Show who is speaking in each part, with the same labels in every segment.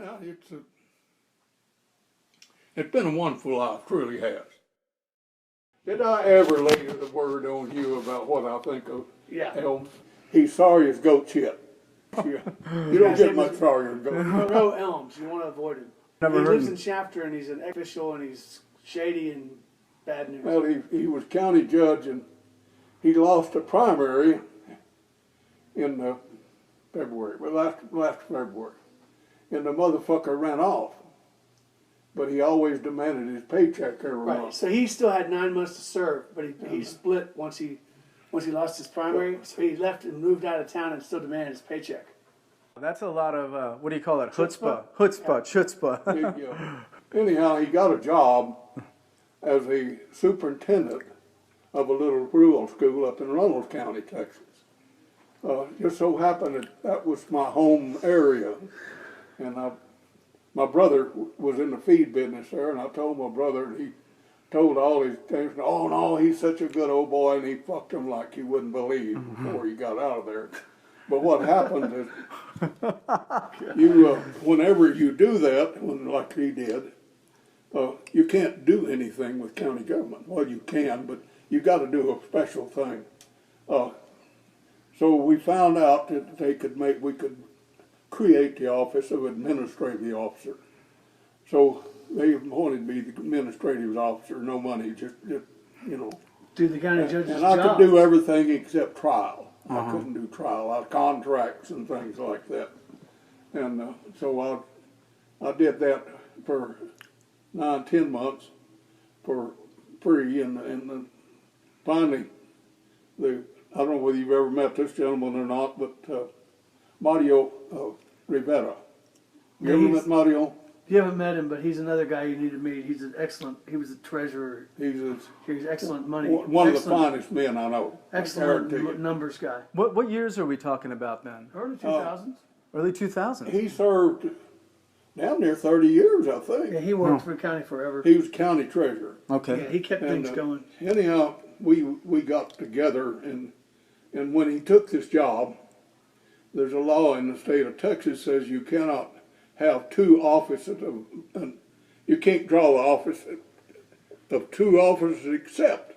Speaker 1: Yeah, it's been a wonderful life, truly has. Did I ever lay the word on you about what I think of Elm? He's sorry as goat shit. You don't get much sorrier than goat.
Speaker 2: Monroe Elms, you want to avoid him.
Speaker 3: Never
Speaker 2: He
Speaker 3: heard
Speaker 2: lives
Speaker 3: him.
Speaker 2: in Shafter and he's an official and he's shady and bad news.
Speaker 1: Well, he was county judge and he lost a primary in February, well, last February. And the motherfucker ran off. But he always demanded his paycheck every
Speaker 2: Right,
Speaker 1: month.
Speaker 2: so he still had 9 months to serve, but he split once he lost his primary. So he left and moved out of town and still demanded his paycheck.
Speaker 3: That's a lot of, what do you call it?
Speaker 2: Chutzpah?
Speaker 3: Chutzpah.
Speaker 1: Anyhow, he got a job as a superintendent of a little rural school up in Reynolds County, Texas. Just so happened that was my home area. And my brother was in the feed business there, and I told my brother, and he told all his things, oh no, he's such a good old boy, and he fucked him like you wouldn't believe before he got out of there. But what happened is, whenever you do that, like he did, you can't do anything with county government. Well, you can, but you got to do a special thing. So we found out that we could create the office of administrative officer. So they wanted me the administrative officer, no money, just you know.
Speaker 2: Do the county judge's
Speaker 1: And
Speaker 2: job.
Speaker 1: I could do everything except trial. I couldn't do trial, contracts and things like that. And so I did that for 9-10 months for free, and finally, I don't know whether you've ever met this gentleman or not, but Mario Rivera. You ever met Mario?
Speaker 2: You haven't met him, but he's another guy you need to meet. He was a treasurer. He's excellent money.
Speaker 1: One of the finest men I know.
Speaker 2: Excellent numbers guy.
Speaker 3: What years are we talking about then?
Speaker 2: Early 2000s.
Speaker 3: Early 2000s?
Speaker 1: He served down near 30 years, I think.
Speaker 2: Yeah, he worked for the county forever.
Speaker 1: He was county treasurer.
Speaker 3: Okay.
Speaker 2: Yeah, he kept things going.
Speaker 1: Anyhow, we got together, and when he took this job, there's a law in the state of Texas says you cannot have two offices you can't draw the office of two officers except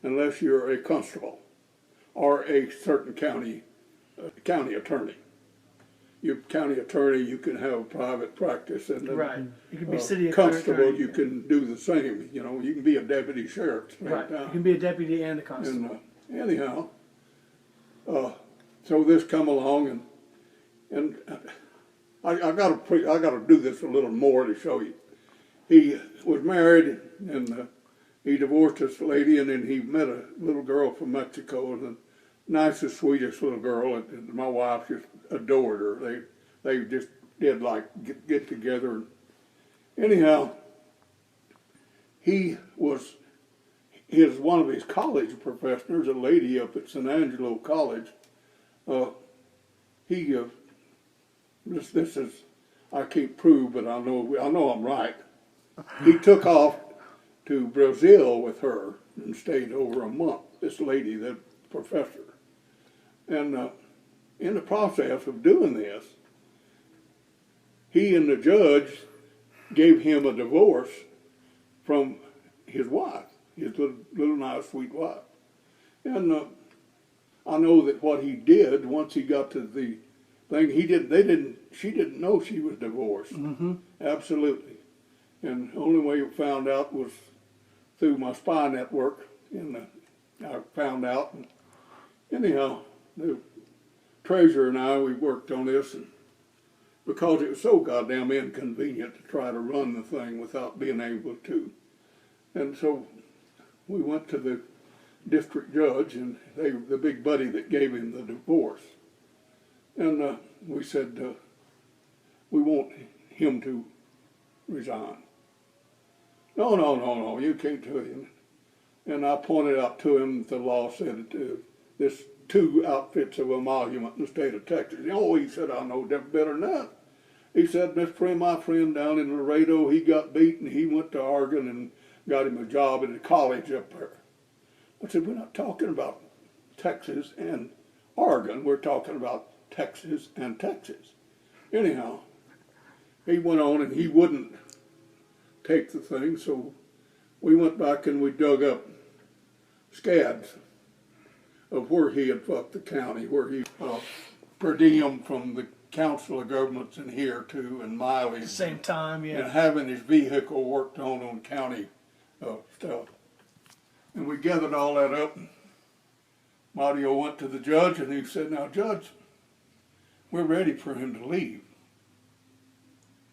Speaker 1: unless you're a constable or a certain county attorney. You're county attorney, you can have a private practice, and
Speaker 2: right. You can be city
Speaker 1: constable,
Speaker 2: attorney.
Speaker 1: you can do the same. You know, you can be a deputy sheriff.
Speaker 2: Right. You can be a deputy and a constable.
Speaker 1: And anyhow, so this come along, and I got to do this a little more to show you. He was married, and he divorced this lady, and then he met a little girl from Mexico, and the nicest, sweetest little girl, and my wife just adored her. They just did like get together. Anyhow, one of his college professors, a lady up at San Angelo College. This is, I can't prove, but I know I'm right. He took off to Brazil with her and stayed over a month. This lady, the professor, and in the process of doing this, he and the judge gave him a divorce from his wife, his little nice sweet wife, and I know that what he did once he got to the thing, she didn't know she was divorced. Absolutely. And the only way you found out was through my spy network, and I found out. And anyhow, the treasurer and I, we worked on this, and because it was so goddamn inconvenient to try to run the thing without being able to. And so we went to the district judge, and the big buddy that gave him the divorce. And we said, we want him to resign. No, you can't do it. And I pointed out to him that the law said this 2 outfits of emolument in the state of Texas. Oh, he said, I know better than that. He said, my friend down in Laredo, he got beat and he went to Oregon and got him a job at a college up there. I said, we're not talking about Texas and Oregon, we're talking about Texas and Texas. Anyhow, he went on and he wouldn't take the thing, so we went back and we dug up scads of where he had fucked the county, where he per diem from the council of governments in here too, and mileage.
Speaker 2: Same time, yeah.
Speaker 1: And having his vehicle worked on county stuff. And we gathered all that up. And Mario went to the judge and he said, "Now, Judge, we're ready for him to leave.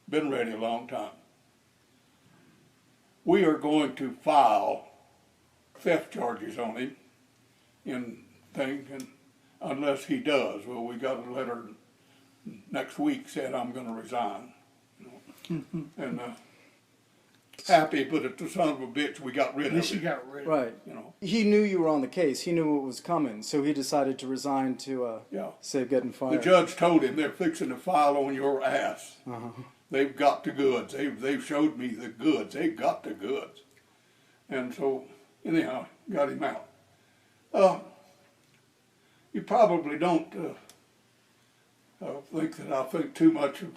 Speaker 1: Been ready a long time. We are going to file theft charges on him in thing, and unless he does. Well, we got a letter next week said I'm going to resign." And happy, but it's the son of a bitch, we got rid
Speaker 2: At
Speaker 1: of
Speaker 2: least you
Speaker 1: it.
Speaker 2: got rid of it.
Speaker 3: Right.
Speaker 1: You know.
Speaker 3: He knew you were on the case. He knew what was coming, so he decided to resign to
Speaker 1: Yeah.
Speaker 3: save getting
Speaker 1: The
Speaker 3: fired.
Speaker 1: judge told him they're fixing to file on your ass. They've got the goods. They've showed me the goods. They got the goods. And so, anyhow, got him out. You probably don't think that I think too much of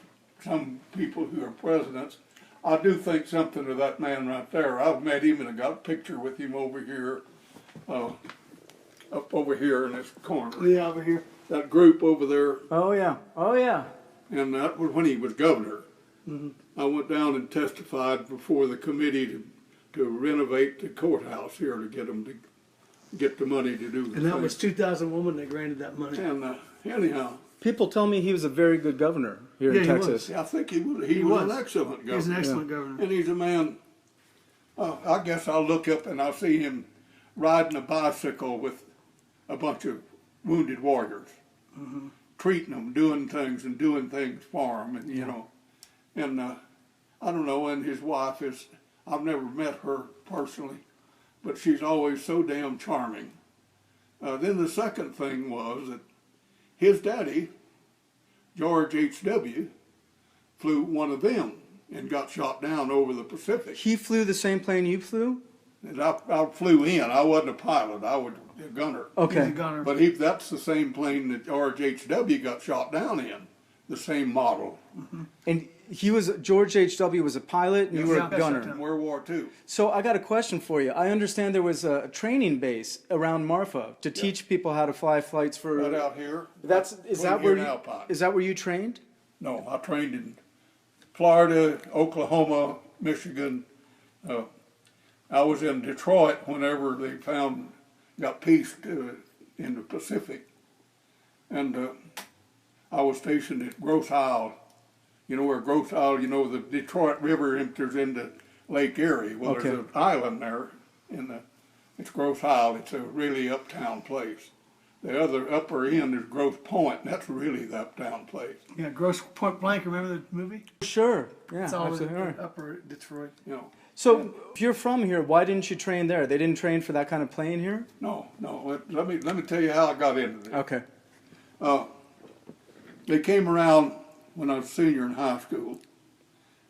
Speaker 1: some people who are presidents. I do think something of that man right there. I've met him and I got a picture with him over here, up over here in this corner.
Speaker 2: Yeah, over here.
Speaker 1: That group over there.
Speaker 3: Oh yeah. Oh yeah.
Speaker 1: And that was when he was governor. I went down and testified before the committee to renovate the courthouse here to get them to get the money to do the
Speaker 2: And that
Speaker 1: thing.
Speaker 2: was 2001 they granted that money.
Speaker 1: And anyhow,
Speaker 3: People tell me he was a very good governor here
Speaker 2: Yeah,
Speaker 3: in
Speaker 2: he was.
Speaker 3: Texas.
Speaker 1: I think he was an excellent governor.
Speaker 2: He's an excellent governor.
Speaker 1: And he's a man, I guess I'll look up and I'll see him riding a bicycle with a bunch of wounded warriors, treating them, doing things for them, and you know. And I don't know, and his wife is, I've never met her personally, but she's always so damn charming. Then the second thing was that his daddy, George H.W., flew one of them and got shot down over the Pacific.
Speaker 3: He flew the same plane you flew?
Speaker 1: And I flew in. I wasn't a pilot. I was a gunner.
Speaker 3: Okay.
Speaker 2: He's a gunner.
Speaker 1: But that's the same plane that George H.W. got shot down in, the same model.
Speaker 3: And George H.W. was a pilot and you
Speaker 1: Yes,
Speaker 3: were
Speaker 1: yeah,
Speaker 3: a
Speaker 1: that's
Speaker 3: gunner.
Speaker 1: in World War II.
Speaker 3: So I got a question for you. I understand there was a training base around Marfa to teach people how to fly flights for.
Speaker 1: Right out here.
Speaker 3: Is
Speaker 1: between
Speaker 3: that
Speaker 1: here
Speaker 3: where
Speaker 1: and
Speaker 3: you,
Speaker 1: Alpine.
Speaker 3: is that where you trained?
Speaker 1: No, I trained in Florida, Oklahoma, Michigan. I was in Detroit whenever they got peace in the Pacific. And I was stationed at Grosse Isle. You know where Grosse Isle, the Detroit River enters into Lake Erie. Well,
Speaker 3: Okay.
Speaker 1: there's an island there. It's Grosse Isle. It's a really uptown place. The other upper end is Grosse Point, and that's really the uptown place.
Speaker 2: Yeah, Grosse Point Blank, remember the movie?
Speaker 3: Sure. Yeah,
Speaker 2: It's all in
Speaker 3: absolutely. Right.
Speaker 2: upper Detroit.
Speaker 1: You know.
Speaker 3: So if you're from here, why didn't you train there? They didn't train for that kind of plane here?
Speaker 1: No. Let me tell you how I got into this.
Speaker 3: Okay.
Speaker 1: They came around when I was a senior in high school,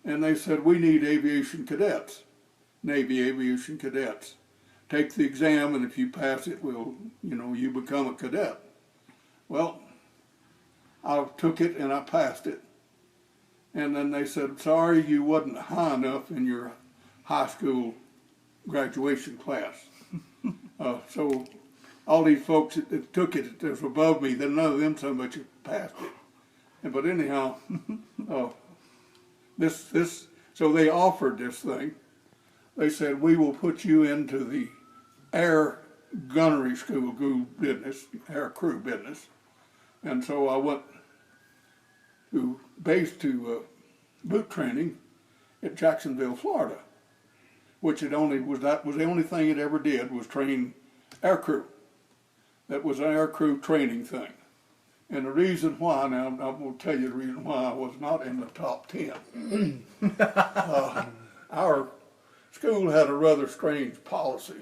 Speaker 1: and they said, we need aviation cadets, Navy aviation cadets. Take the exam, and if you pass it, you become a cadet. Well, I took it and I passed it. And then they said, sorry, you wasn't high enough in your high school graduation class. So all these folks that took it that was above me, then none of them so much passed it. But anyhow, so they offered this thing. They said, we will put you into the air gunnery school business, air crew business. And so I went to boot training at Jacksonville, Florida, which that was the only thing it ever did was train air crew. That was an air crew training thing. And the reason why, now I'm going to tell you the reason why I was not in the top 10. Our school had a rather strange policy.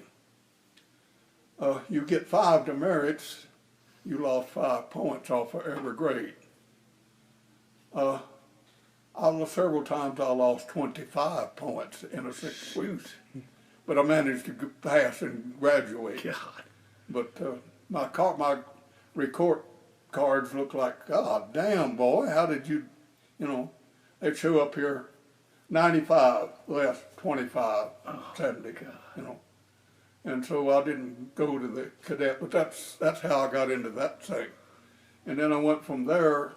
Speaker 1: You get 5 demerits, you lost 5 points off of every grade. Several times I lost 25 points in a 6 weeks, but I managed to pass and graduate.
Speaker 2: God.
Speaker 1: But my report cards look like, God damn, boy, how did you they'd show up here 95 less 25, 70, you know. And so I didn't go to the cadet, but that's how I got into that thing. And then I went from there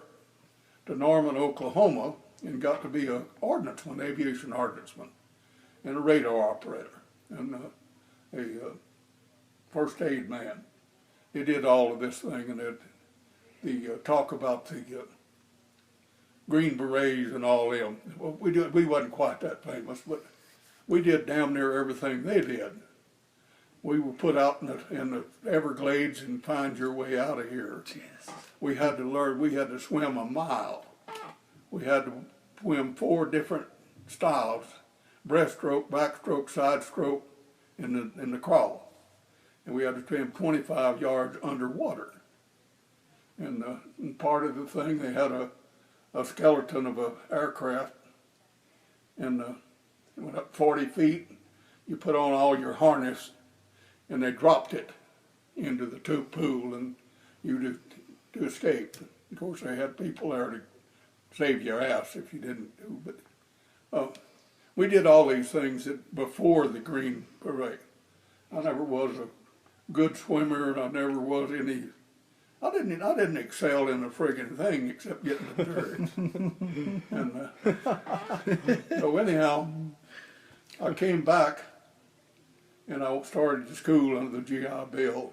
Speaker 1: to Norman, Oklahoma, and got to be an ordnanceman, aviation ordnanceman, and a radar operator, and a first aid man. They did all of this thing, and the talk about the Green Berets and all them. Well, we wasn't quite that famous, but we did damn near everything they did. We were put out in the Everglades and find your way out of here.
Speaker 2: Jesus.
Speaker 1: We had to learn, we had to swim a mile. We had to swim 4 different styles: breaststroke, backstroke, side stroke, in the crawl. And we had to swim 25 yards underwater. And part of the thing, they had a skeleton of an aircraft, and it went up 40 feet. You put on all your harness, and they dropped it into the pool, and you to escape. Of course, they had people there to save your ass if you didn't do. But we did all these things before the Green Beret. I never was a good swimmer, and I never was any. I didn't excel in a friggin' thing except getting the dirt. And so anyhow, I came back, and I started to school under the GI Bill.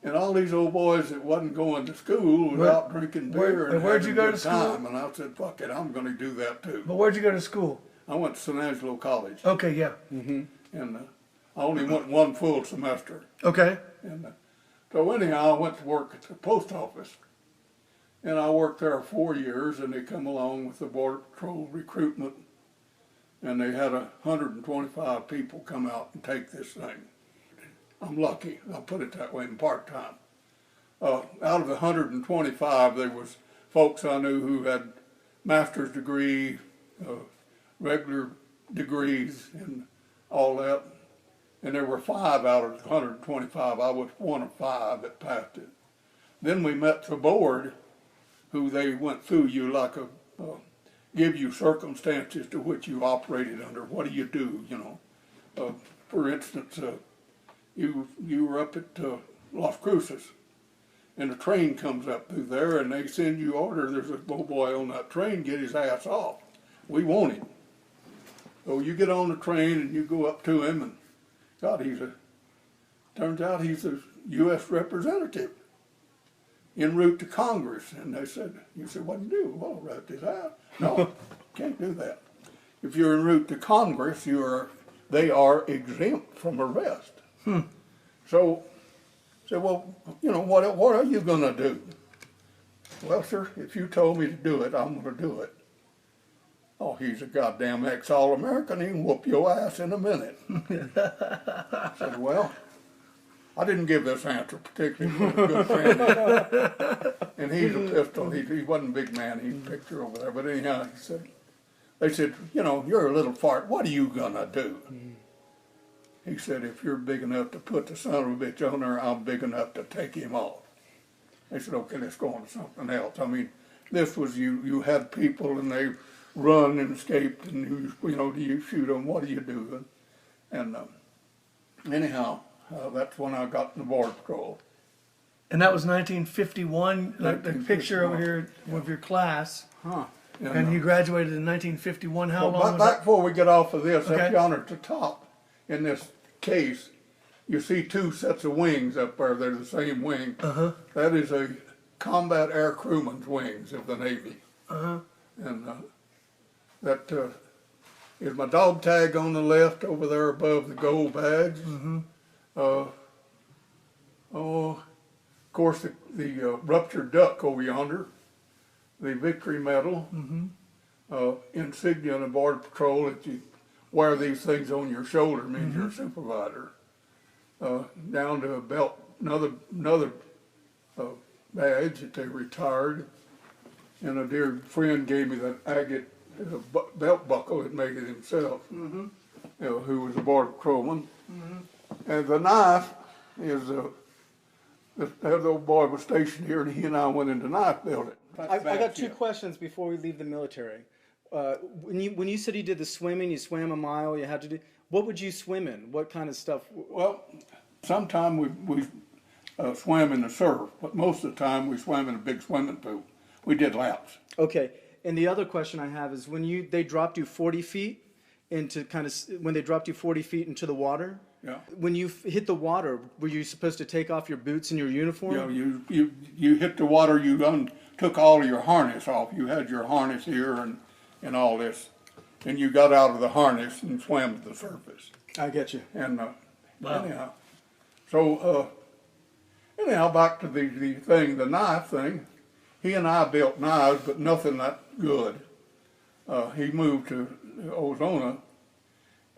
Speaker 1: And all these old boys that wasn't going to school was out drinking beer and
Speaker 2: where'd
Speaker 1: having
Speaker 2: you go
Speaker 1: a
Speaker 2: to
Speaker 1: good
Speaker 2: school?
Speaker 1: time. And I said, fuck it, I'm going to do that too.
Speaker 2: But where'd you go to school?
Speaker 1: I went to San Angelo College.
Speaker 2: Okay, yeah.
Speaker 1: And I only went 1 full semester.
Speaker 2: Okay.
Speaker 1: And so anyhow, I went to work at the post office. And I worked there 4 years, and they come along with the Border Patrol recruitment. And they had 125 people come out and take this thing. I'm lucky, I'll put it that way, in part-time. Out of the 125, there was folks I knew who had master's degree, regular degrees, and all that. And there were 5 out of the 125. I was one of 5 that passed it. Then we met the board, who they went through you like give you circumstances to which you operated under. What do you do, you know? For instance, you were up at Las Cruces, and a train comes up through there, and they send you order, there's a little boy on that train, get his ass off. We want him. So you get on the train, and you go up to him, and God, turns out he's a U.S. representative en route to Congress. And they said, you said, what do you do? Well, write this out. No, can't do that. If you're en route to Congress, they are exempt from arrest. So, well, you know, what are you going to do? Well, sir, if you told me to do it, I'm going to do it. Oh, he's a goddamn ex-All-American. He can whoop your ass in a minute. I said, well, I didn't give this answer particularly to a good friend. And he's a pistol. He wasn't a big man. He's a picture over there. But anyhow, they said, you know, you're a little fart. What are you going to do? He said, if you're big enough to put the son of a bitch on there, I'm big enough to take him off. They said, okay, let's go on to something else. I mean, this was you had people and they run and escaped, and you know, do you shoot them? What do you do? And anyhow, that's when I got in the Border Patrol.
Speaker 2: And that was 1951, the picture over here with your class.
Speaker 3: Huh.
Speaker 2: And you graduated in 1951. How long was
Speaker 1: back
Speaker 2: that?
Speaker 1: before we get off of this,
Speaker 2: Okay.
Speaker 1: up yonder at the top, in this case, you see 2 sets of wings up there. They're the same wing.
Speaker 2: Uh-huh.
Speaker 1: That is a combat air crewman's wings of the Navy.
Speaker 2: Uh-huh.
Speaker 1: And that is my dog tag on the left over there above the gold badge.
Speaker 2: Mm-hmm.
Speaker 1: Of course, the ruptured duck over yonder, the Victory Medal, insignia on the Border Patrol. If you wear these things on your shoulder, means you're a supervisor. Down to a belt, another badge that they retired, and a dear friend gave me that agate belt buckle that made it himself. You know, who was a Border Patrolman. And the knife is that old boy was stationed here, and he and I went into knife building.
Speaker 3: I got 2 questions before we leave the military. When you said you did the swimming, you swam a mile. You had to do. What would you swim in? What kind of stuff?
Speaker 1: Well, sometime we swam in the surf, but most of the time we swam in a big swimming pool. We did laps.
Speaker 3: Okay. And the other question I have is when they dropped you 40 feet into when they dropped you 40 feet into the water.
Speaker 1: Yeah.
Speaker 3: When you hit the water, were you supposed to take off your boots and your uniform?
Speaker 1: You know, you hit the water, you took all of your harness off. You had your harness here and all this. And you got out of the harness and swam to the surface.
Speaker 3: I get you.
Speaker 1: And
Speaker 2: Wow.
Speaker 1: anyhow, so anyhow, back to the thing, the knife thing. He and I built knives, but nothing that good. He moved to Ozona,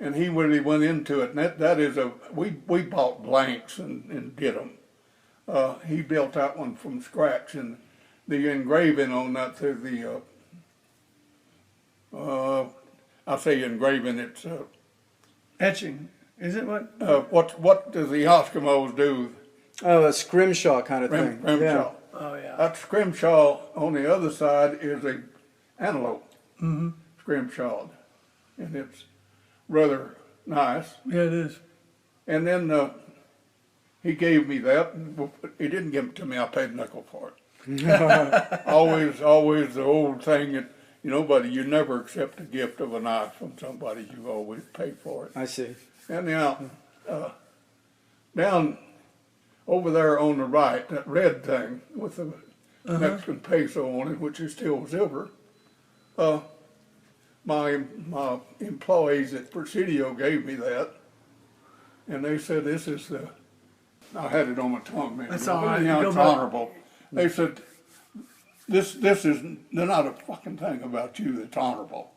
Speaker 1: and he really went into it. And that is we bought blanks and did them. He built that one from scratch, and the engraving on that, I say engraving, it's
Speaker 2: Etching. Is it what?
Speaker 1: what does the Eskimos do?
Speaker 3: Oh, a scrimshaw kind of thing.
Speaker 1: Scrimshaw.
Speaker 2: Oh, yeah.
Speaker 1: That scrimshaw on the other side is a antelope, scrimshawed, and it's rather nice.
Speaker 2: Yeah, it is.
Speaker 1: And then he gave me that. And he didn't give it to me. I paid nickel for it. always the old thing that buddy, you never accept a gift of a knife from somebody. You always pay for it.
Speaker 3: I see.
Speaker 1: And now, down over there on the right, that red thing with the Mexican peso on it, which is still silver, my employees at Presidio gave me that, and they said this is I had it on my tongue, man.
Speaker 2: That's all right.
Speaker 1: Anyhow,
Speaker 2: Go
Speaker 1: it's
Speaker 2: back.
Speaker 1: honorable. They said this is there's not a fucking thing about you that's honorable.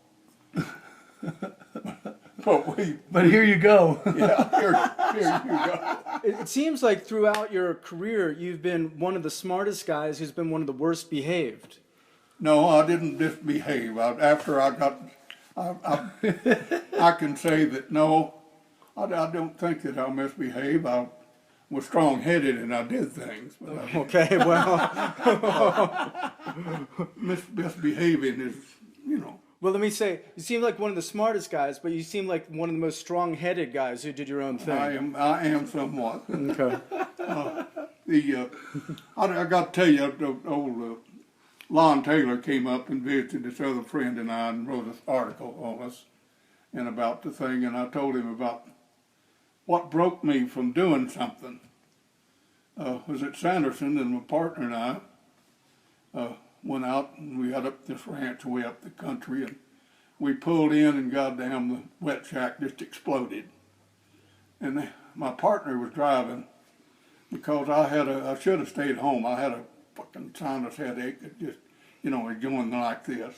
Speaker 2: But here you go.
Speaker 1: Yeah, here you go.
Speaker 3: It seems like throughout your career, you've been one of the smartest guys who's been one of the worst behaved.
Speaker 1: No, I didn't misbehave. After I got, I can say that no, I don't think that I misbehaved. I was strong-headed and I did things. But
Speaker 3: Okay, well,
Speaker 1: misbehaving is,
Speaker 3: well, let me say, you seem like one of the smartest guys, but you seem like one of the most strong-headed guys who did your own thing.
Speaker 1: I am somewhat.
Speaker 3: Okay.
Speaker 1: I got to tell you, the old Lon Taylor came up and visited this other friend and I and wrote an article on us and about the thing, and I told him about what broke me from doing something. Was at Sanderson, and my partner and I went out and we had up this ranch way up the country, and we pulled in and goddamn the wet shack just exploded. And my partner was driving because I should have stayed home. I had a fucking sinus headache that just, going like this.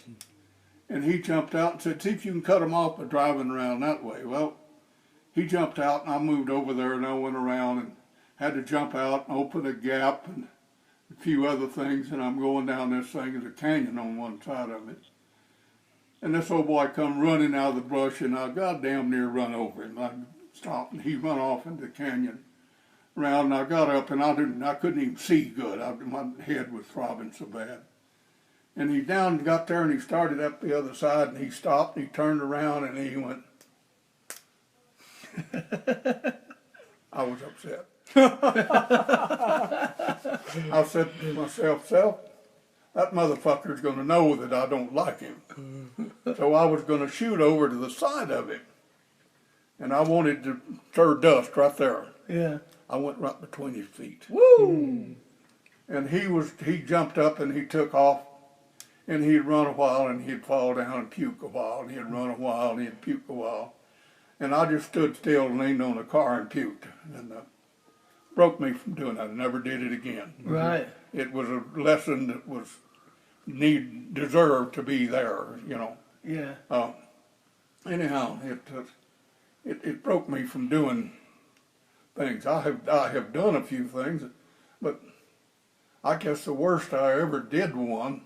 Speaker 1: And he jumped out and said, see if you can cut them off by driving around that way. Well, he jumped out and I moved over there and I went around and had to jump out and open a gap and a few other things, and I'm going down this thing. There's a canyon on one side of it. And this old boy come running out of the brush, and I goddamn near run over him. I stopped, and he run off into the canyon around, and I got up, and I couldn't even see good. My head was throbbing so bad. And he got there, and he started up the other side, and he stopped, and he turned around, and he went. I was upset. I said to myself, that motherfucker's going to know that I don't like him. So I was going to shoot over to the side of him. And I wanted to stir dust right there.
Speaker 2: Yeah.
Speaker 1: I went right between his feet.
Speaker 2: Woo!
Speaker 1: And he jumped up and he took off. And he'd run a while and he'd fall down and puke a while. And he'd run a while and he'd puke a while. And I just stood still and leaned on the car and puked. And broke me from doing that. I never did it again.
Speaker 2: Right.
Speaker 1: It was a lesson that deserved to be there,
Speaker 2: Yeah.
Speaker 1: Anyhow, it broke me from doing things. I have done a few things, but I guess the worst I ever did one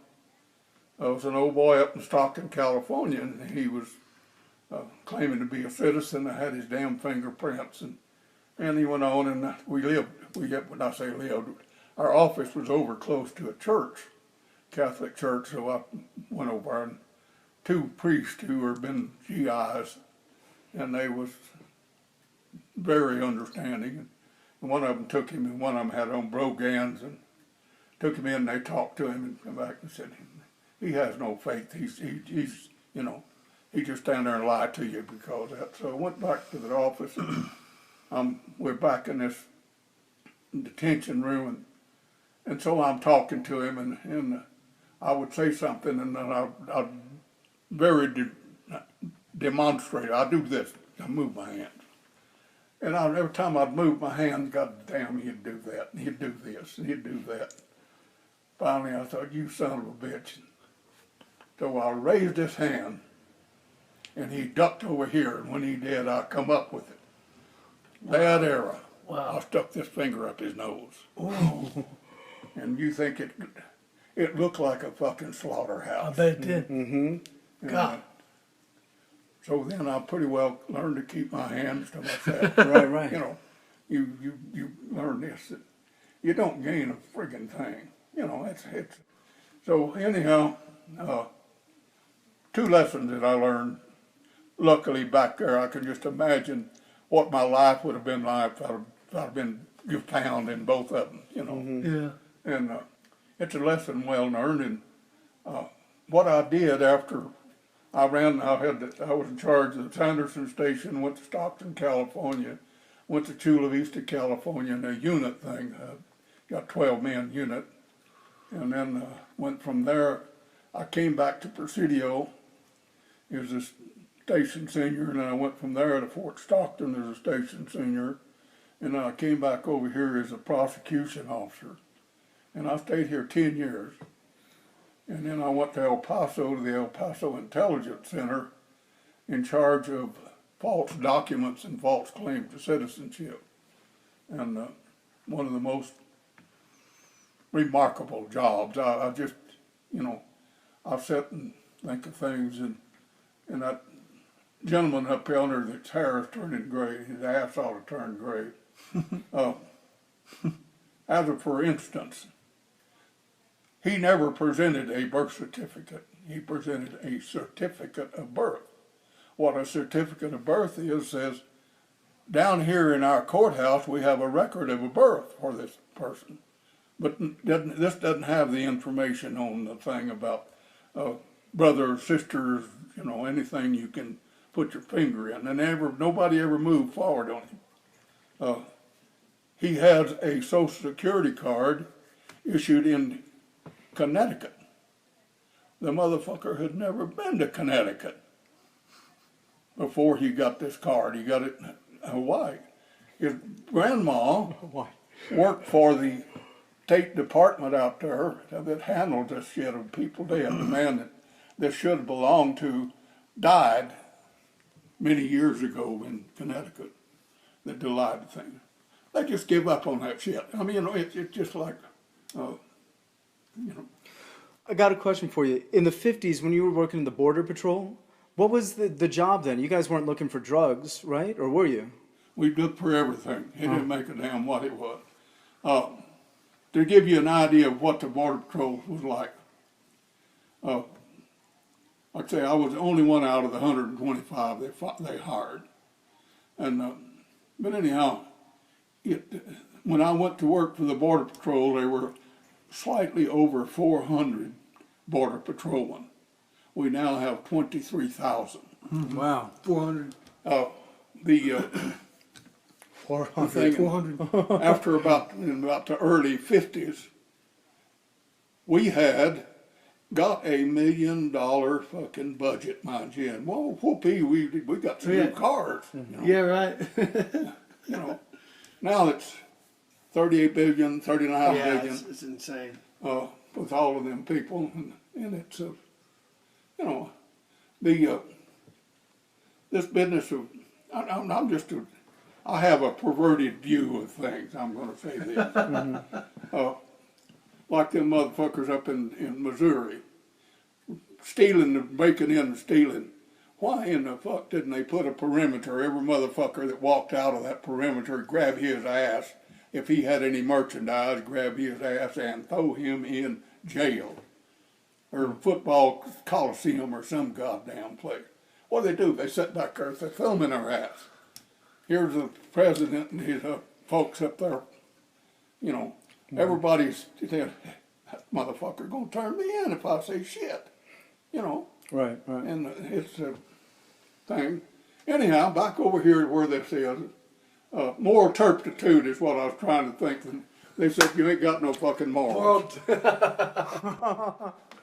Speaker 1: was an old boy up in Stockton, California, and he was claiming to be a citizen. I had his damn fingerprints, and he went on, and when I say lived, our office was over close to a church, Catholic church, so I went over and two priests who had been GIs, and they was very understanding. And one of them took him, and one of them had on brogans, and took him in, and they talked to him, and come back and said, he has no faith. He's you know, he just stand there and lie to you because of that. So I went back to the office, and we're back in this detention room, and so I'm talking to him, and I would say something, and then I'd very demonstrate. I do this. I move my hands. And every time I'd move my hands, God damn, he'd do that, and he'd do this, and he'd do that. Finally, I thought, you son of a bitch. So I raised his hand, and he ducked over here, and when he did, I come up with it. That era, I stuck this finger up his nose. And you think it looked like a fucking slaughterhouse.
Speaker 2: I bet it did.
Speaker 1: Mm-hmm.
Speaker 2: God.
Speaker 1: So then I pretty well learned to keep my hands to myself.
Speaker 3: Right.
Speaker 1: You know, you learn this, that you don't gain a friggin' thing. You know, it's so anyhow, two lessons that I learned. Luckily back there, I can just imagine what my life would have been like if I'd been found in both of them, you know.
Speaker 2: Yeah.
Speaker 1: And it's a lesson well learned. And what I did after I was in charge of the Sanderson station, went to Stockton, California, went to Chula Vista, California, in a unit thing, got 12-man unit, and then went from there. I came back to Presidio, he was a station senior, and then I went from there to Fort Stockton as a station senior, and then I came back over here as a prosecution officer, and I stayed here 10 years. And then I went to El Paso, to the El Paso Intelligence Center, in charge of false documents and false claims to citizenship. And one of the most remarkable jobs. I just, you know, I sit and think of things, and that gentleman up yonder, that's hair is turning gray, his ass ought to turn gray. As a for instance, he never presented a birth certificate. He presented a certificate of birth. What a certificate of birth is says, down here in our courthouse we have a record of a birth for this person. But this doesn't have the information on the thing about brothers, sisters, you know, anything you can put your finger in. And nobody ever moved forward on him. He has a Social Security card issued in Connecticut. The motherfucker had never been to Connecticut before he got this card. He got it in Hawaii. His grandma worked for the State Department out there that handled this shit of people dead. The man that this should have belonged to died many years ago in Connecticut. The delighted thing. They just give up on that shit. I mean, you know, it's just like, you know.
Speaker 3: I got a question for you. In the 50s, when you were working in the Border Patrol, what was the job then? You guys weren't looking for drugs, right? Or were you?
Speaker 1: We looked for everything. It didn't make a damn what it was. To give you an idea of what the Border Patrol was like, I'd say I was the only one out of the 125 they hired. And but anyhow, when I went to work for the Border Patrol, there were slightly over 400 Border Patrolmen. We now have 23,000.
Speaker 2: Wow. 400.
Speaker 1: The
Speaker 2: 400.
Speaker 1: After about the early 50s, we had got $1 million fucking budget, mind you. And whoa, whoopee, we got some new cars. You know?
Speaker 2: Yeah, right.
Speaker 1: You know, now it's 38 billion, 39 billion.
Speaker 2: It's insane.
Speaker 1: With all of them people, and it's you know, this business of I have a perverted view of things. I'm going to say this, like them motherfuckers up in Missouri, stealing and breaking in and stealing. Why in the fuck didn't they put a perimeter? Every motherfucker that walked out of that perimeter, grab his ass. If he had any merchandise, grab his ass and throw him in jail. or football coliseum or some goddamn place. What do? They sit back there, they're filming our ass. Here's the president and his folks up there, you know, everybody's saying, that motherfucker gonna turn me in if I say shit, you know.
Speaker 3: Right, right.
Speaker 1: And it's a thing. Anyhow, back over here where this is, moral turpitude is what I was trying to think. And they said, you ain't got no fucking morals.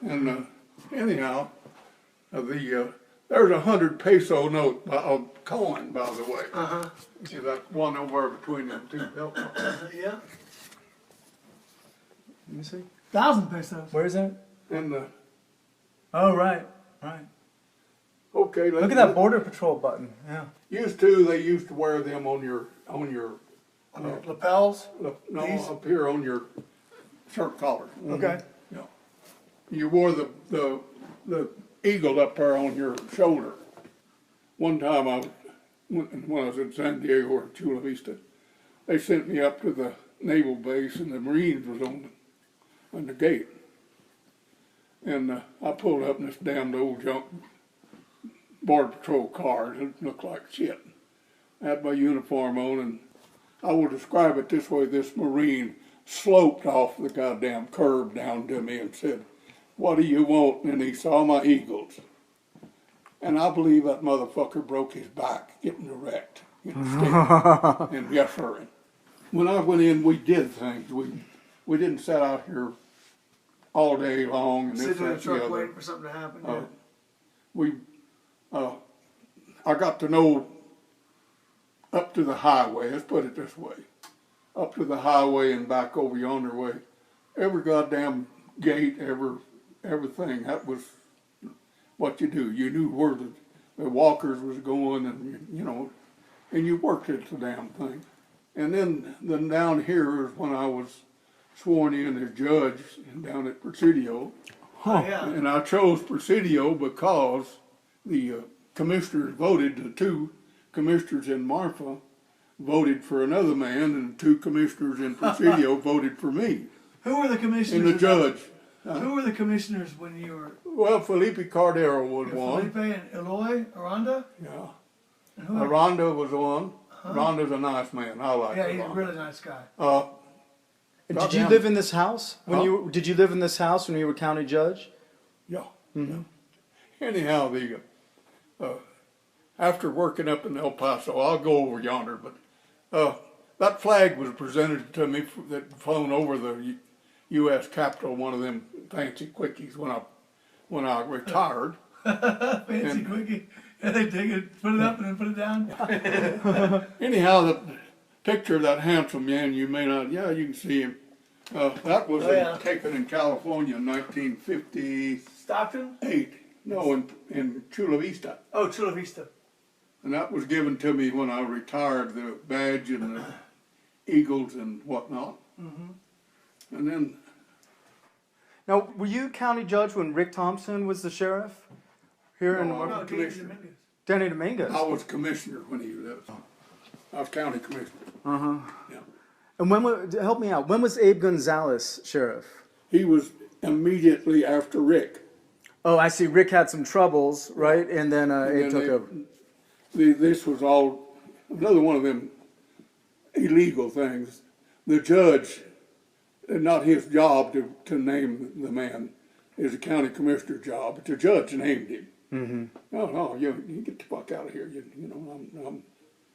Speaker 1: And anyhow, there's a 100 peso note, coin, by the way.
Speaker 2: Uh-huh.
Speaker 1: See that one over between them two?
Speaker 2: Yeah.
Speaker 3: Let me see.
Speaker 2: 1,000 pesos.
Speaker 3: Where is that?
Speaker 1: And
Speaker 3: Oh, right, right.
Speaker 1: okay,
Speaker 3: Look at that border patrol button. Yeah.
Speaker 1: They used to wear them on your
Speaker 2: Lapels?
Speaker 1: no,
Speaker 2: These?
Speaker 1: up here on your shirt collar.
Speaker 2: Okay.
Speaker 1: Yeah. You wore the eagle up there on your shoulder. One time when I was in San Diego or Chula Vista, they sent me up to the naval base and the Marines was on the gate. And I pulled up in this damned old junk border patrol car. It looked like shit. I had my uniform on, and I will describe it this way. This Marine sloped off the goddamn curb down to me and said, "What do you want?" And he saw my eagles. And I believe that motherfucker broke his back getting erect. You know, and yes, sir. When I went in, we did things. We didn't sit out here all day long and this,
Speaker 2: Sitting in
Speaker 1: that,
Speaker 2: a
Speaker 1: the
Speaker 2: truck
Speaker 1: other.
Speaker 2: waiting for something to happen.
Speaker 1: I got to know up to the highway, let's put it this way, up to the highway and back over yonder way, every goddamn gate, everything, that was what you do. You knew where the walkers was going and, you know, and you worked at the damn thing. And then down here is when I was sworn in as judge down at Presidio.
Speaker 2: Oh, yeah.
Speaker 1: And I chose Presidio because the commissioners voted, the two commissioners in Marfa voted for another man, and the two commissioners in Presidio voted for me.
Speaker 2: Who were the commissioners?
Speaker 1: And the judge.
Speaker 2: Who were the commissioners when you were?
Speaker 1: Well, Felipe Cardero was one.
Speaker 2: Felipe and Eloy, Aranda?
Speaker 1: Yeah.
Speaker 2: And who else?
Speaker 1: Aranda was one. Aranda's a nice man. I like
Speaker 2: Yeah, he's a
Speaker 1: Aranda.
Speaker 2: really nice guy.
Speaker 3: Did you
Speaker 1: Goddamn.
Speaker 3: live in this house
Speaker 1: Huh?
Speaker 3: did you live in this house when you were county judge?
Speaker 1: Yeah. Anyhow, after working up in El Paso, I'll go over yonder, but that flag was presented to me that flown over the U.S. Capitol, one of them fancy quickies when I retired.
Speaker 2: Fancy quickie. Yeah, they take it, put it up, and then put it down.
Speaker 1: Anyhow, the picture of that handsome man, you may not, yeah, you can see him. That was taken in California in 1958.
Speaker 2: Stockton?
Speaker 1: No, in Chula Vista.
Speaker 2: Oh, Chula Vista.
Speaker 1: And that was given to me when I retired, the badge and the eagles and whatnot. Mm-hmm. And then...
Speaker 3: Now, were you county judge when Rick Thompson was the sheriff here in the
Speaker 1: No,
Speaker 3: market?
Speaker 1: Commissioner.
Speaker 3: Danny Dominguez.
Speaker 1: I was commissioner when he lived. I was county commissioner.
Speaker 3: Uh-huh.
Speaker 1: Yeah.
Speaker 3: And help me out, when was Abe Gonzalez sheriff?
Speaker 1: He was immediately after Rick.
Speaker 3: Oh, I see. Rick had some troubles, right? And then Abe
Speaker 1: And
Speaker 3: took
Speaker 1: they-
Speaker 3: over.
Speaker 1: This was all another one of them illegal things. The judge, not his job to name the man, is a county commissioner job, but the judge named him. Mm-hmm. No, you get the fuck out of here. You know,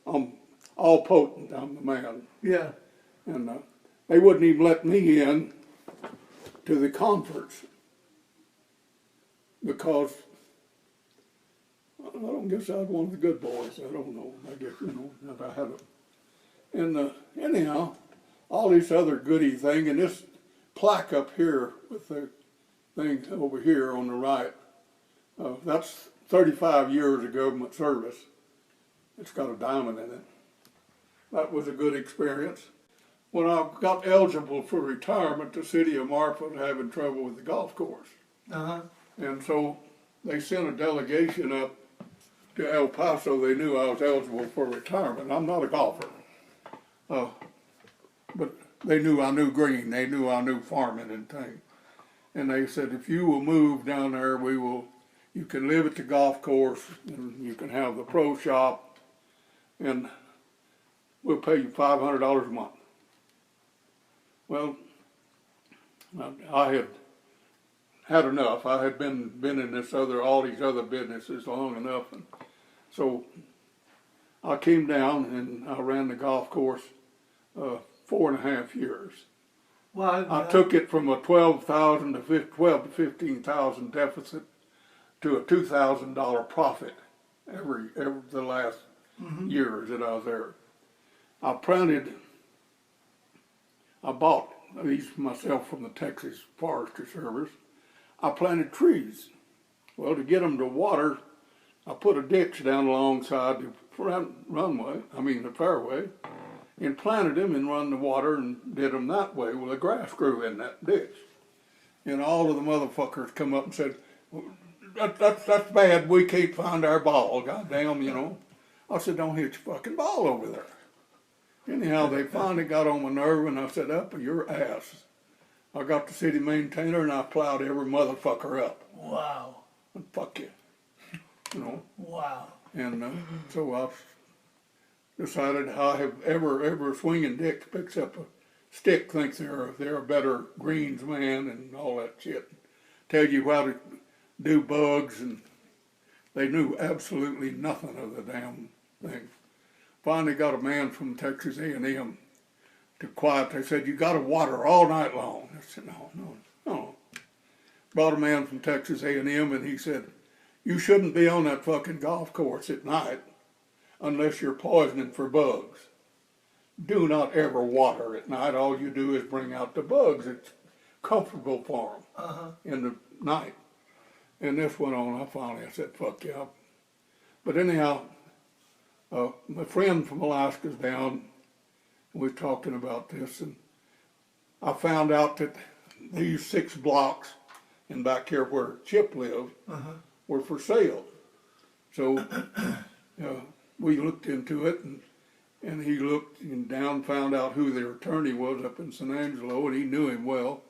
Speaker 1: I'm all potent. I'm the man.
Speaker 2: Yeah.
Speaker 1: And they wouldn't even let me in to the conference because I don't guess I was one of the good boys. I don't know. I guess, you know, that I had a... And anyhow, all this other goody thing, and this plaque up here with the thing over here on the right, that's 35 years of government service. It's got a diamond in it. That was a good experience. When I got eligible for retirement, the city of Marfa was having trouble with the golf course.
Speaker 2: Uh-huh.
Speaker 1: And so they sent a delegation up to El Paso. They knew I was eligible for retirement. I'm not a golfer. But they knew I knew green. They knew I knew farming and things. And they said, if you will move down there, you can live at the golf course, and you can have the pro shop, and we'll pay you $500 a month. Well, I had enough. I had been in all these other businesses long enough, and so I came down and I ran the golf course 4.5 years.
Speaker 2: Well,
Speaker 1: I took it from a 12 to 15,000 deficit to a $2,000 profit every the last years that I was there. I bought these myself from the Texas Forestry Service. I planted trees. Well, to get them to water, I put a ditch down alongside the the fairway, and planted them and run the water and did them that way. Well, the grass grew in that ditch. And all of the motherfuckers come up and said, that's bad, we can't find our ball, goddamn, you know. I said, don't hit your fucking ball over there. Anyhow, they finally got on my nerve, and I said, up your ass. I got the city maintainer, and I plowed every motherfucker up.
Speaker 2: wow.
Speaker 1: And fuck you. You know.
Speaker 2: Wow.
Speaker 1: And so I decided I have ever swinging dick picks up a stick, thinks they're a better greens man and all that shit. Tell you how to do bugs, and they knew absolutely nothing of the damn thing. Finally got a man from Texas A&M to quiet. They said, you got to water all night long. I said, no. Brought a man from Texas A&M, and he said, you shouldn't be on that fucking golf course at night unless you're poisoning for bugs. Do not ever water at night. All you do is bring out the bugs. It's comfortable for them in the night. And this went on. I said, fuck yeah. But anyhow, my friend from Alaska's down, and we're talking about this, and I found out that these 6 blocks in back here where Chip lived were for sale. So we looked into it, and he looked and down, found out who their attorney was up in San Angelo, and he knew him well.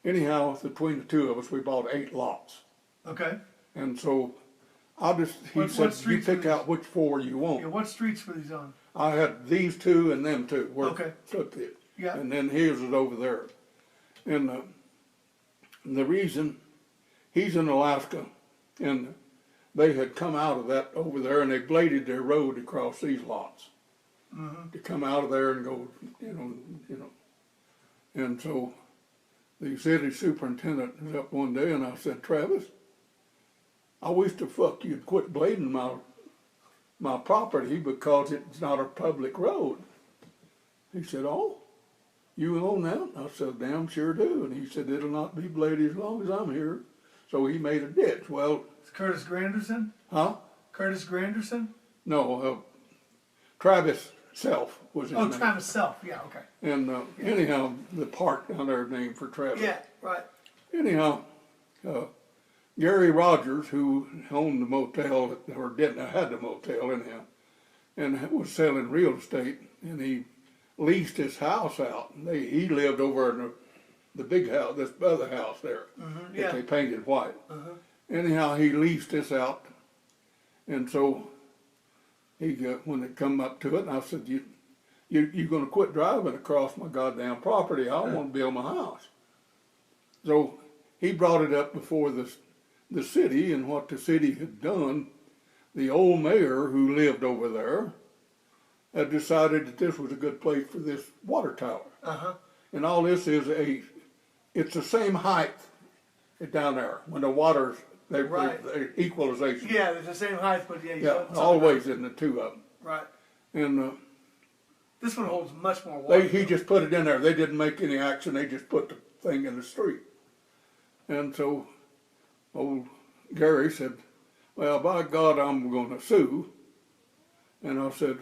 Speaker 1: Anyhow, between the two of us, we bought 8 lots.
Speaker 2: Okay.
Speaker 1: And so he said, you
Speaker 2: streets
Speaker 1: pick
Speaker 2: were
Speaker 1: out which 4 you want.
Speaker 2: Yeah, what streets were these on?
Speaker 1: I had these 2 and them 2.
Speaker 2: Okay.
Speaker 1: Took it.
Speaker 2: Yeah.
Speaker 1: And then his is over there. And the reason, he's in Alaska, and they had come out of that over there, and they bladed their road across these lots to come out of there and go, you know. And so the city superintendent was up one day, and I said, Travis, I wish the fuck you'd quit blading my property because it's not a public road. He said, oh, you own that? I said, damn sure do. And he said, it'll not be bladed as long as I'm here. So he made a ditch. Well,
Speaker 2: It's Curtis Granderson?
Speaker 1: huh?
Speaker 2: Curtis Granderson?
Speaker 1: No, Travis Self was his name.
Speaker 2: Travis Self. Yeah, okay.
Speaker 1: And anyhow, the park down there named for Travis.
Speaker 2: Yeah, right.
Speaker 1: Anyhow, Gary Rogers, who owned the motel, or had the motel anyhow, and was selling real estate, and he leased his house out. He lived over in the big house, this other house there, that they painted white. Anyhow, he leased this out, and so when it come up to it, and I said, you're going to quit driving across my goddamn property. I want to build my house. So he brought it up before the city, and what the city had done, the old mayor who lived over there had decided that this was a good place for this water tower. And all this is it's the same height down there when the water's the equalization.
Speaker 2: Yeah, they're the same height, but
Speaker 1: always in the 2 of them.
Speaker 2: Right.
Speaker 1: And
Speaker 2: This one holds much more water.
Speaker 1: he just put it in there. They didn't make any action. They just put the thing in the street. And so old Gary said, well, by God, I'm going to sue. And I said,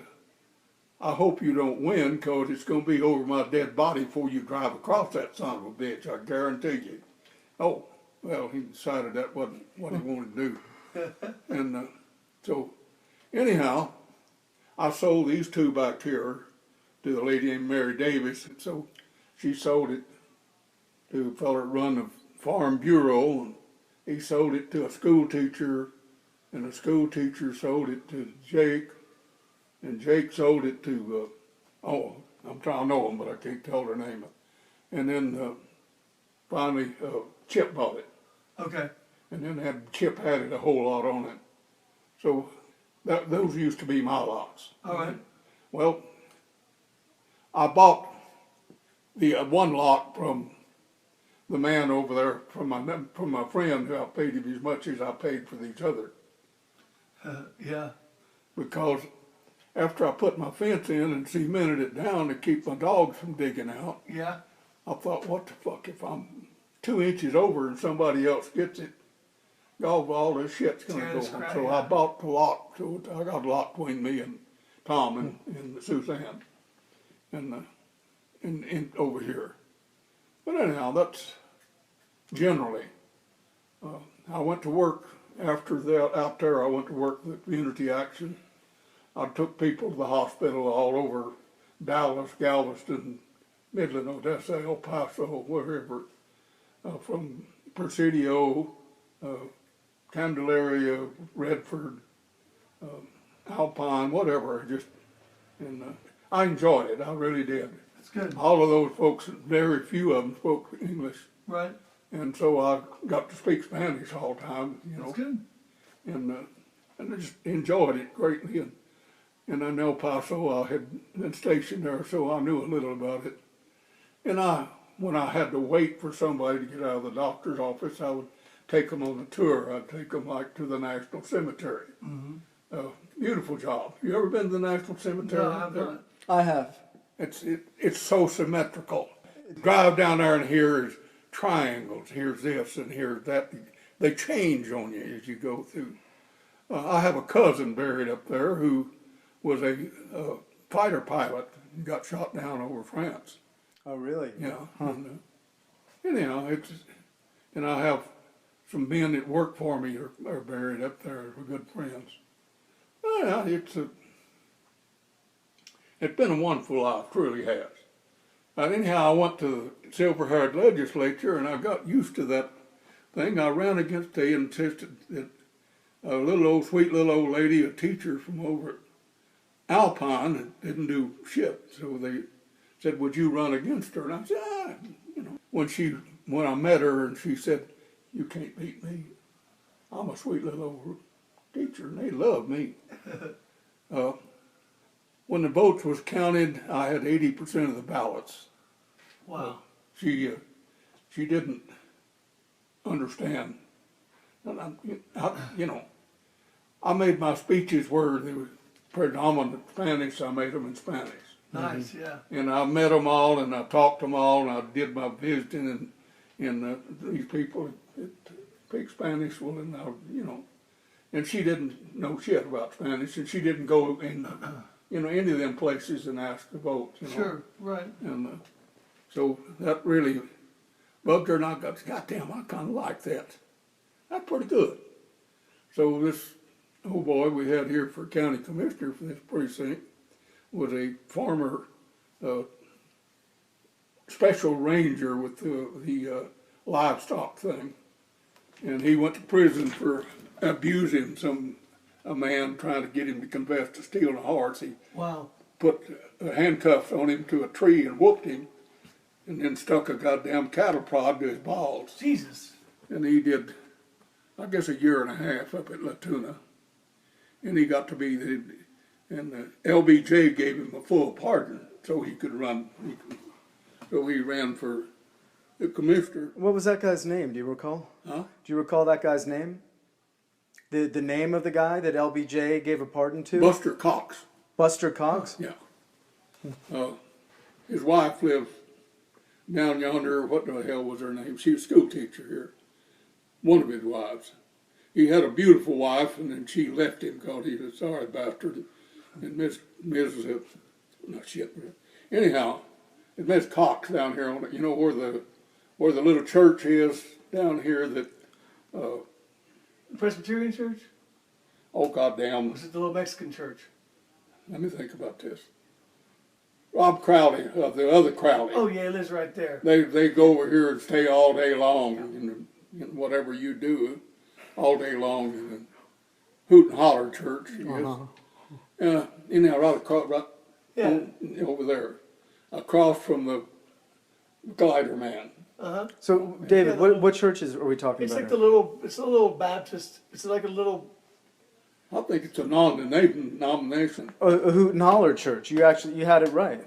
Speaker 1: I hope you don't win, because it's going to be over my dead body before you drive across that son of a bitch, I guarantee you. Oh, well, he decided that wasn't what he wanted to do. And so, anyhow, I sold these 2 back here to the lady named Mary Davis. And so she sold it to a fella that run the Farm Bureau, and he sold it to a school teacher, and the school teacher sold it to Jake, and Jake sold it to, I'm trying to know them, but I can't tell their name. And then finally, Chip bought it.
Speaker 2: Okay.
Speaker 1: And then Chip had it a whole lot on it. So those used to be my lots.
Speaker 2: All right.
Speaker 1: Well, I bought the one lot from the man over there, from my friend, who I paid him as much as I paid for these other.
Speaker 2: Yeah.
Speaker 1: Because after I put my fence in and cemented it down to keep my dogs from digging out,
Speaker 2: Yeah.
Speaker 1: I thought, what the fuck, if I'm 2 inches over and somebody else gets it, all this shit's gonna
Speaker 2: Tear
Speaker 1: go
Speaker 2: the
Speaker 1: on.
Speaker 2: scrap,
Speaker 1: So
Speaker 2: yeah.
Speaker 1: I bought the lot, so I got a lot between me and Tom and Suzanne, and over here. But anyhow, that's generally. I went to work after that, out there I went to work with Community Action. I took people to the hospital all over Dallas, Galveston, Midland, Odessa, El Paso, wherever, from Presidio, Candelaria, Redford, Alpine, whatever, and I enjoyed it, I really did.
Speaker 2: That's good.
Speaker 1: All of those folks, very few of them spoke English,
Speaker 2: Right.
Speaker 1: and so I got to speak Spanish all the time,
Speaker 2: That's good.
Speaker 1: and I just enjoyed it greatly. And in El Paso, I had been stationed there, so I knew a little about it. And when I had to wait for somebody to get out of the doctor's office, I would take them on a tour. I'd take them like to the National Cemetery.
Speaker 2: Mm-hmm.
Speaker 1: Beautiful job. You ever been to the National Cemetery?
Speaker 2: No, I've not.
Speaker 3: I have.
Speaker 1: It's so symmetrical. Drive down there and here's triangles. Here's this and here's that. They change on you as you go through. I have a cousin buried up there who was a fighter pilot and got shot down over France.
Speaker 3: Oh, really?
Speaker 1: Yeah.
Speaker 3: Huh.
Speaker 1: And, anyhow, and I have some men that work for me are buried up there. We're good friends. Well, it's been a wonderful life, truly has. Anyhow, I went to the Silver-Haired Legislature, and I got used to that thing. I ran against a insisted that a sweet little old lady, a teacher from over at Alpine, that didn't do shit. So they said, "Would you run against her?" And I said, When I met her, and she said, "You can't beat me. I'm a sweet little old teacher, and they love me." When the votes was counted, I had 80% of the ballots.
Speaker 2: Wow.
Speaker 1: She didn't understand. And I made my speeches where they were predominant Spanish. I made them in Spanish.
Speaker 2: Nice, yeah.
Speaker 1: And I met them all, and I talked to them all, and I did my visiting, and these people that speak Spanish, well, and she didn't know shit about Spanish, and she didn't go in, any of them places and ask to vote.
Speaker 2: Sure, right.
Speaker 1: And so that really bugged her, and I got, goddamn, I kind of like that. That's pretty good. So this old boy we had here for county commissioner for this precinct was a former special ranger with the livestock thing, and he went to prison for abusing a man trying to get him to confess to stealing a horse. He
Speaker 2: Wow.
Speaker 1: put handcuffs on him to a tree and whooped him, and then stuck a goddamn cattle prod to his balls.
Speaker 2: Jesus.
Speaker 1: And he did, I guess, a year and a half up at La Tuna, and he got to be and LBJ gave him a full pardon so he could run. So he ran for the commissioner.
Speaker 3: What was that guy's name? Do you recall?
Speaker 1: Huh?
Speaker 3: Do you recall that guy's name? The name of the guy that LBJ gave a pardon to?
Speaker 1: Buster Cox.
Speaker 3: Buster Cox?
Speaker 1: Yeah. His wife lives down yonder. What the hell was her name? She was a school teacher here. One of his wives. He had a beautiful wife, and then she left him because he was a sorry bastard. And anyhow, Miss Cox down here on it, where the little church is down here that,
Speaker 2: The Presbyterian church?
Speaker 1: oh goddamn,
Speaker 2: Was it the little Mexican church?
Speaker 1: let me think about this. Rob Crowley, the other Crowley.
Speaker 2: Oh yeah, he lives right there.
Speaker 1: They go over here and stay all day long, and whatever you do, all day long in the hoot and holler church. Anyhow, right across,
Speaker 2: Yeah.
Speaker 1: over there, across from the glider man.
Speaker 3: So, David, what churches are we talking
Speaker 2: It's
Speaker 3: about?
Speaker 2: like
Speaker 3: here?
Speaker 2: it's a little Baptist. It's like a little.
Speaker 1: I think it's a non-denomination.
Speaker 3: A hoot and holler church. You had it right.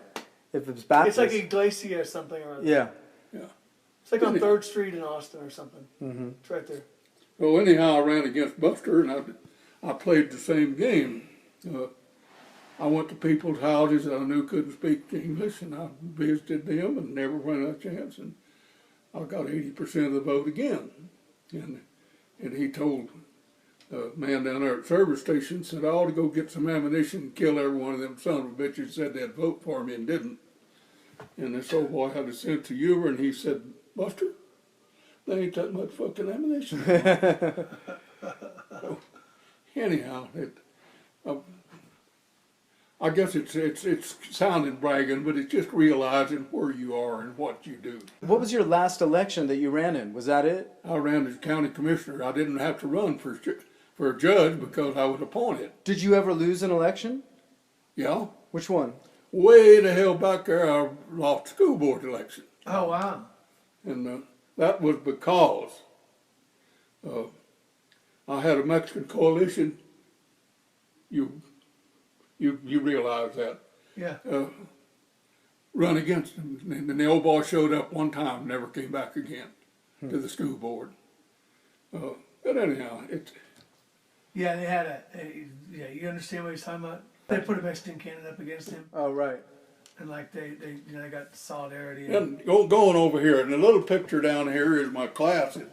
Speaker 3: If it's Baptist.
Speaker 2: It's like Iglesia or something. Or
Speaker 3: Yeah.
Speaker 1: Yeah.
Speaker 2: It's like on 3rd Street in Austin or something.
Speaker 3: Mm-hmm.
Speaker 2: It's right there.
Speaker 1: So anyhow, I ran against Buster, and I played the same game. I went to people's houses that I knew couldn't speak English, and I visited them and never ran a chance. And I got 80% of the vote again. And he told the man down there at the service station, said, I ought to go get some ammunition and kill every one of them son of a bitches said they'd vote for me and didn't. And this old boy had a sense of humor, and he said, Buster, there ain't that much fucking ammunition. So, anyhow, I guess it's sounding bragging, but it's just realizing where you are and what you do.
Speaker 3: What was your last election that you ran in? Was that it?
Speaker 1: I ran as county commissioner. I didn't have to run for a judge because I was appointed.
Speaker 3: Did you ever lose an election?
Speaker 1: Yeah.
Speaker 3: Which one?
Speaker 1: Way the hell back there, I lost the school board election.
Speaker 2: Oh wow.
Speaker 1: And that was because I had a Mexican coalition. You realize that.
Speaker 2: Yeah.
Speaker 1: Run against them. And the old boy showed up one time, never came back again to the school board. But anyhow,
Speaker 2: Yeah, they had yeah. You understand what he's talking about? They put a Mexican candidate up against him,
Speaker 3: Oh, right.
Speaker 2: and like they they got solidarity.
Speaker 1: and going over here, and the little picture down here is my class at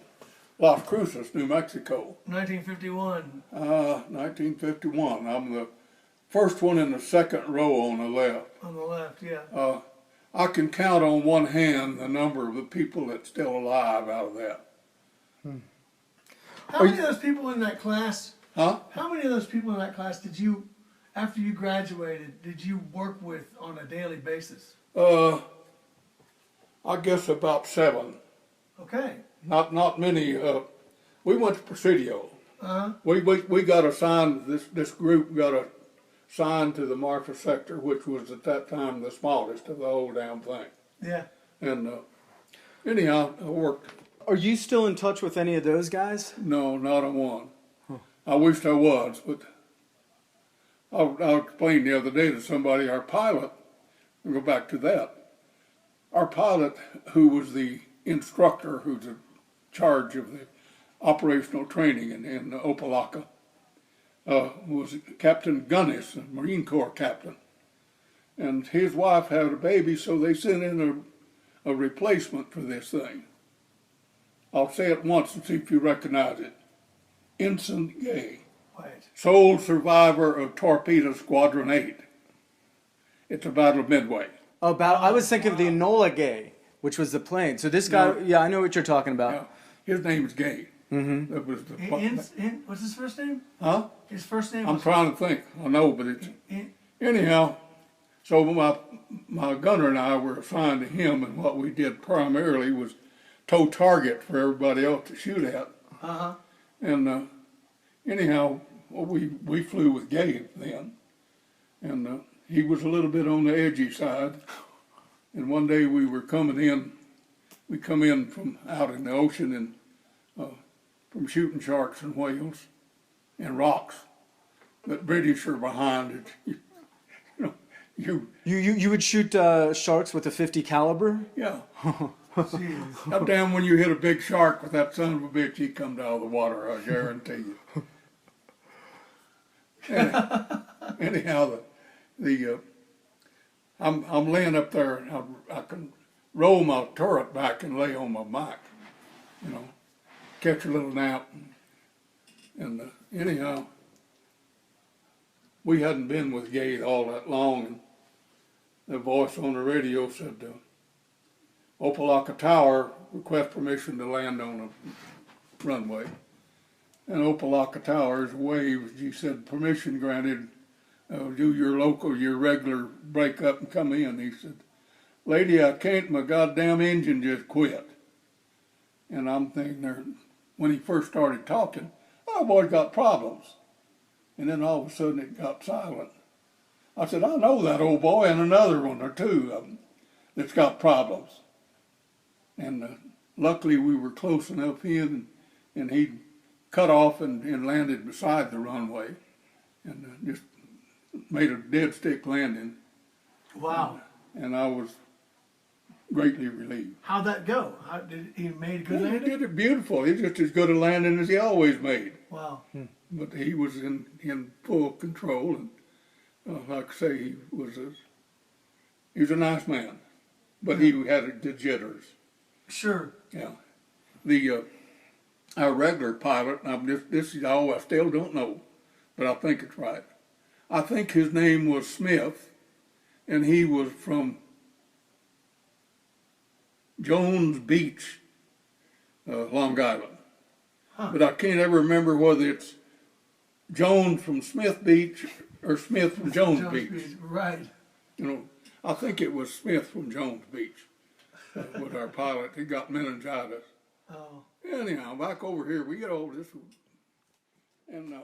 Speaker 1: Las Cruces, New Mexico,
Speaker 2: 1951.
Speaker 1: 1951. I'm the first one in the second row on the left.
Speaker 2: On the left, yeah.
Speaker 1: I can count on one hand the number of the people that's still alive out of that.
Speaker 2: How many of those people in that class?
Speaker 1: Huh?
Speaker 2: How many of those people in that class did you, after you graduated, did you work with on a daily basis?
Speaker 1: I guess about 7.
Speaker 2: Okay.
Speaker 1: Not many. We went to Presidio.
Speaker 2: Uh huh.
Speaker 1: We got assigned, this group got assigned to the Marfa sector, which was at that time the smallest of the whole damn thing.
Speaker 2: Yeah.
Speaker 1: And anyhow, I worked.
Speaker 3: Are you still in touch with any of those guys?
Speaker 1: No, not a one. I wished I was, but I explained the other day to somebody, our pilot, I'll go back to that. Our pilot, who was the instructor, who's in charge of the operational training in Opelika, was Captain Gunnis, a Marine Corps captain. And his wife had a baby, so they sent in a replacement for this thing. I'll say it once and see if you recognize it. Ensign Gay,
Speaker 2: Wait.
Speaker 1: sole survivor of Torpedo Squadron 8. It's a Battle of Midway.
Speaker 3: I was thinking of the Enola Gay, which was the plane. So this guy,
Speaker 1: No.
Speaker 3: yeah, I know what you're talking about.
Speaker 1: Yeah. His name is Gay. Mm-hmm. That was the
Speaker 2: What's his first name?
Speaker 1: huh?
Speaker 2: His first name
Speaker 1: I'm
Speaker 2: was.
Speaker 1: trying to think. I know, but it's anyhow. So my gunner and I were assigned to him, and what we did primarily was tow target for everybody else to shoot at.
Speaker 2: Uh huh.
Speaker 1: And anyhow, we flew with Gabe then, and he was a little bit on the edgy side. And one day we were coming in, we come in from out in the ocean and from shooting sharks and whales and rocks that British are behind it.
Speaker 3: You would shoot sharks with a .50 caliber?
Speaker 1: Yeah.
Speaker 2: Jeez.
Speaker 1: Up damn when you hit a big shark with that son of a bitch, he comes out of the water, I guarantee you. Anyhow, I'm laying up there, and I can roll my turret back and lay on my back, catch a little nap. And anyhow, we hadn't been with Gade all that long, and the voice on the radio said, Opelika Tower, request permission to land on a runway. And Opelika Tower's waved, he said, permission granted, do your local, your regular break up and come in. He said, lady, I can't, my goddamn engine just quit. And I'm thinking there, when he first started talking, oh, boy's got problems. And then all of a sudden it got silent. I said, I know that old boy and another one or two of them that's got problems. And luckily we were close enough in, and he cut off and landed beside the runway, and just made a dead stick landing.
Speaker 2: Wow.
Speaker 1: And I was greatly relieved.
Speaker 2: How'd that go? How, did he made a good
Speaker 1: He
Speaker 2: landing?
Speaker 1: did it beautiful. He's just as good a landing as he always made.
Speaker 2: Wow.
Speaker 1: But he was in full control, and like I say, he was a nice man, but he had the jitters.
Speaker 2: Sure.
Speaker 1: Yeah, the our regular pilot. This is all I still don't know, but I think it's right. I think his name was Smith, and he was from Jones Beach, Long Island.
Speaker 2: Huh.
Speaker 1: But I can't ever remember whether it's Jones from Smith Beach or Smith from Jones Beach.
Speaker 2: Right.
Speaker 1: You know, I think it was Smith from Jones Beach with our pilot. He got meningitis.
Speaker 2: Oh.
Speaker 1: Anyhow, back over here, we get all this, and